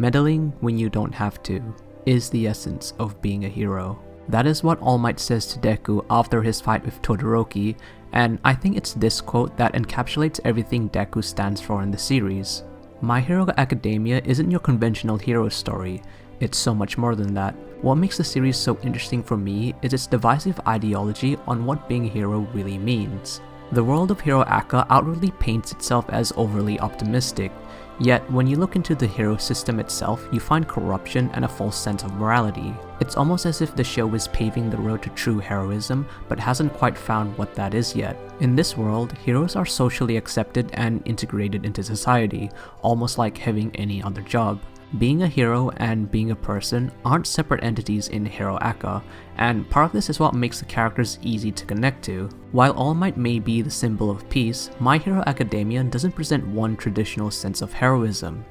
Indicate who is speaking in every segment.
Speaker 1: Meddling when you don't have to is the essence of being a hero. That is what All Might says to Deku after his fight with Todoroki, and I think it's this quote that encapsulates everything Deku stands for in the series. My Hero Academia isn't your conventional hero story, it's so much more than that. What makes the series so interesting for me is its divisive ideology on what being a hero really means. The world of Hero Aka outwardly paints itself as overly optimistic, yet when you look into the hero system itself, you find corruption and a false sense of morality. It's almost as if the show is paving the road to true heroism, but hasn't quite found what that is yet. In this world, heroes are socially accepted and integrated into society, almost like having any other job. Being a hero and being a person aren't separate entities in Hero Aka, and part of this is what makes the characters easy to connect to. While All Might may be the symbol of peace, My Hero Academia doesn't present one traditional sense of heroism.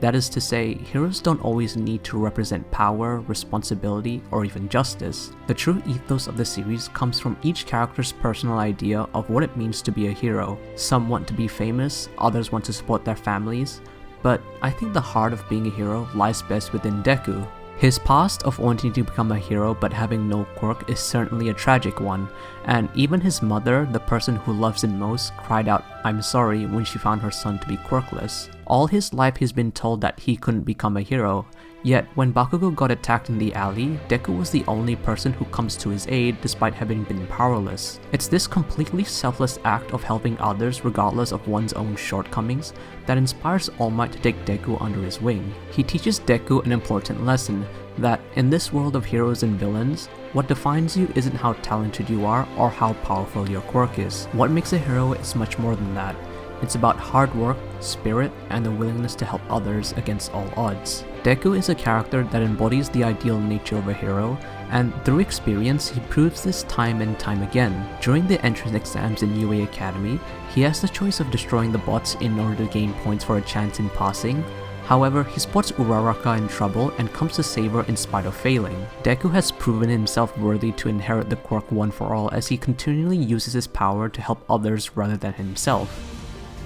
Speaker 1: That is to say, heroes don't always need to represent power, responsibility, or even justice. The true ethos of the series comes from each character's personal idea of what it means to be a hero. Some want to be famous, others want to support their families, but I think the heart of being a hero lies best within Deku. His past of wanting to become a hero but having no quirk is certainly a tragic one, and even his mother, the person who loves him most, cried out "I'm sorry" when she found her son to be quirkless. All his life he's been told that he couldn't become a hero, yet when Bakugo got attacked in the alley, Deku was the only person who comes to his aid despite having been powerless. It's this completely selfless act of helping others regardless of one's own shortcomings that inspires All Might to take Deku under his wing. He teaches Deku an important lesson, that in this world of heroes and villains, what defines you isn't how talented you are or how powerful your quirk is. What makes a hero is much more than that. It's about hard work, spirit, and the willingness to help others against all odds. Deku is a character that embodies the ideal nature of a hero, and through experience, he proves this time and time again. During the entrance exams in UA Academy, he has the choice of destroying the bots in order to gain points for a chance in passing. However, he spots Uraraka in trouble and comes to save her in spite of failing. Deku has proven himself worthy to inherit the quirk one for all as he continually uses his power to help others rather than himself.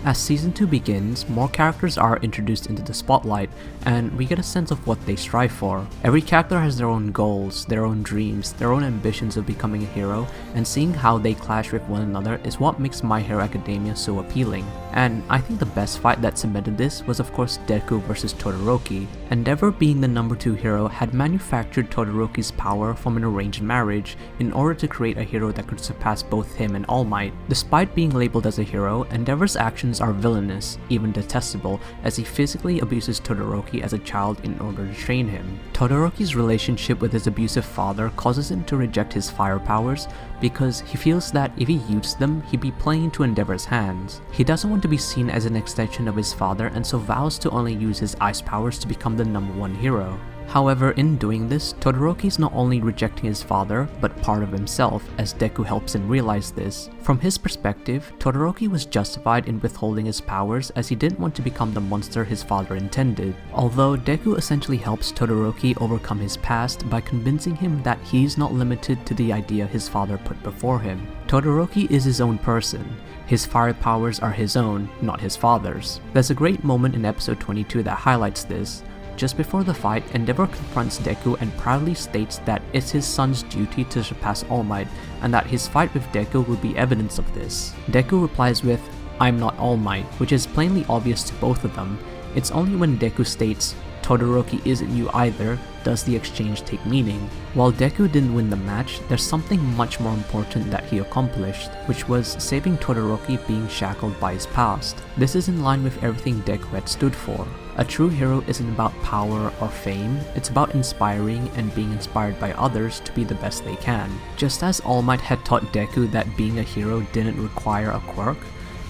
Speaker 1: As Season 2 begins, more characters are introduced into the spotlight, and we get a sense of what they strive for. Every character has their own goals, their own dreams, their own ambitions of becoming a hero, and seeing how they clash with one another is what makes My Hero Academia so appealing. And I think the best fight that cemented this was of course Deku vs Todoroki. Endeavor, being the number 2 hero, had manufactured Todoroki's power from an arranged marriage in order to create a hero that could surpass both him and All Might. Despite being labeled as a hero, Endeavor's actions are villainous, even detestable, as he physically abuses Todoroki as a child in order to train him. Todoroki's relationship with his abusive father causes him to reject his fire powers because he feels that if he used them, he'd be playing into Endeavor's hands. He doesn't want to be seen as an extension of his father and so vows to only use his ice powers to become the number 1 hero. However, in doing this, Todoroki is not only rejecting his father, but part of himself, as Deku helps him realize this. From his perspective, Todoroki was justified in withholding his powers as he didn't want to become the monster his father intended. Although Deku essentially helps Todoroki overcome his past by convincing him that he's not limited to the idea his father put before him. Todoroki is his own person. His fire powers are his own, not his father's. There's a great moment in episode 22 that highlights this. Just before the fight, Endeavor confronts Deku and proudly states that it's his son's duty to surpass All Might, and that his fight with Deku will be evidence of this. Deku replies with, "I'm not All Might," which is plainly obvious to both of them. It's only when Deku states, "Todoroki isn't you either," does the exchange take meaning. While Deku didn't win the match, there's something much more important that he accomplished, which was saving Todoroki being shackled by his past. This is in line with everything Deku had stood for. A true hero isn't about power or fame, it's about inspiring and being inspired by others to be the best they can. Just as All Might had taught Deku that being a hero didn't require a quirk,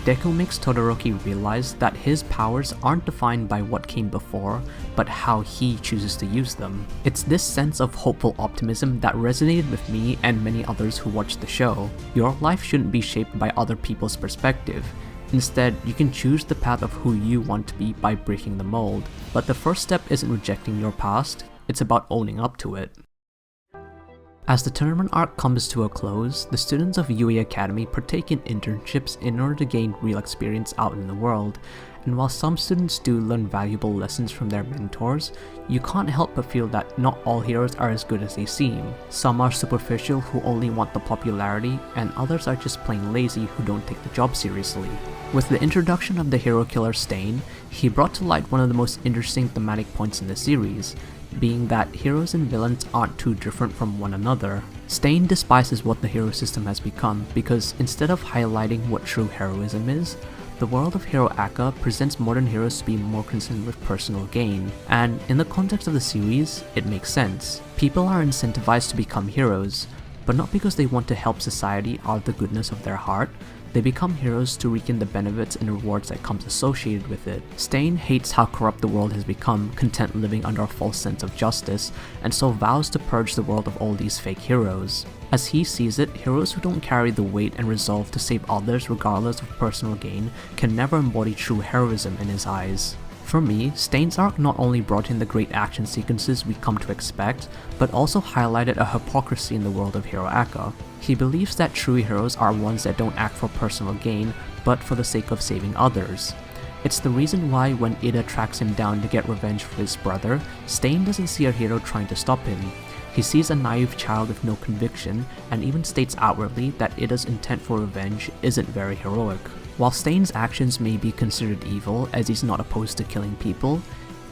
Speaker 1: Deku makes Todoroki realize that his powers aren't defined by what came before, but how he chooses to use them. It's this sense of hopeful optimism that resonated with me and many others who watched the show. Your life shouldn't be shaped by other people's perspective. Instead, you can choose the path of who you want to be by breaking the mold. But the first step isn't rejecting your past, it's about owning up to it. As the tournament arc comes to a close, the students of UA Academy partake in internships in order to gain real experience out in the world, And while some students do learn valuable lessons from their mentors, you can't help but feel that not all heroes are as good as they seem. Some are superficial who only want the popularity, and others are just plain lazy who don't take the job seriously. With the introduction of the hero killer Stain, he brought to light one of the most interesting thematic points in the series, being that heroes and villains aren't too different from one another. Stain despises what the hero system has become because instead of highlighting what true heroism is, the world of Hero Academia presents modern heroes to be more concerned with personal gain, and in the context of the series, it makes sense. People are incentivized to become heroes, but not because they want to help society out of the goodness of their heart. They become heroes to reap the benefits and rewards that comes associated with it. Stain hates how corrupt the world has become, content living under a false sense of justice, and so vows to purge the world of all these fake heroes. As he sees it, heroes who don't carry the weight and resolve to save others regardless of personal gain can never embody true heroism in his eyes. For me, Stain's arc not only brought in the great action sequences we come to expect, but also highlighted a hypocrisy in the world of Hero Academia. He believes that true heroes are ones that don't act for personal gain, but for the sake of saving others. It's the reason why when Ida tracks him down to get revenge for his brother, Stain doesn't see a hero trying to stop him. He sees a naive child with no conviction, and even states outwardly that Ida's intent for revenge isn't very heroic. While Stain's actions may be considered evil, as he's not opposed to killing people,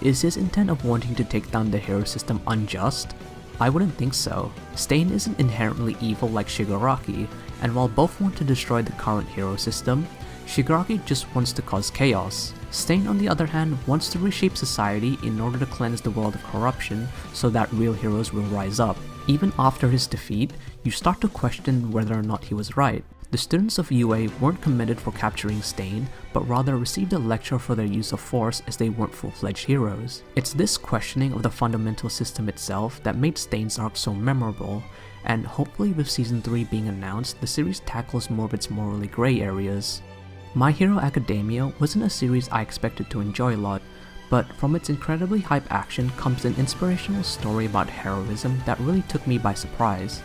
Speaker 1: is his intent of wanting to take down the hero system unjust? I wouldn't think so. Stain isn't inherently evil like Shigaraki, and while both want to destroy the current hero system, Shigaraki just wants to cause chaos. Stain, on the other hand, wants to reshape society in order to cleanse the world of corruption so that real heroes will rise up. Even after his defeat, you start to question whether or not he was right. The students of UA weren't commended for capturing Stain, but rather received a lecture for their use of force as they weren't full-fledged heroes. It's this questioning of the fundamental system itself that made Stain's arc so memorable, and hopefully with Season 3 being announced, the series tackles more of its morally grey areas. My Hero Academia wasn't a series I expected to enjoy a lot, but from its incredibly hype action comes an inspirational story about heroism that really took me by surprise.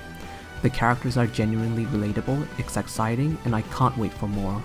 Speaker 1: The characters are genuinely relatable, it's exciting, and I can't wait for more.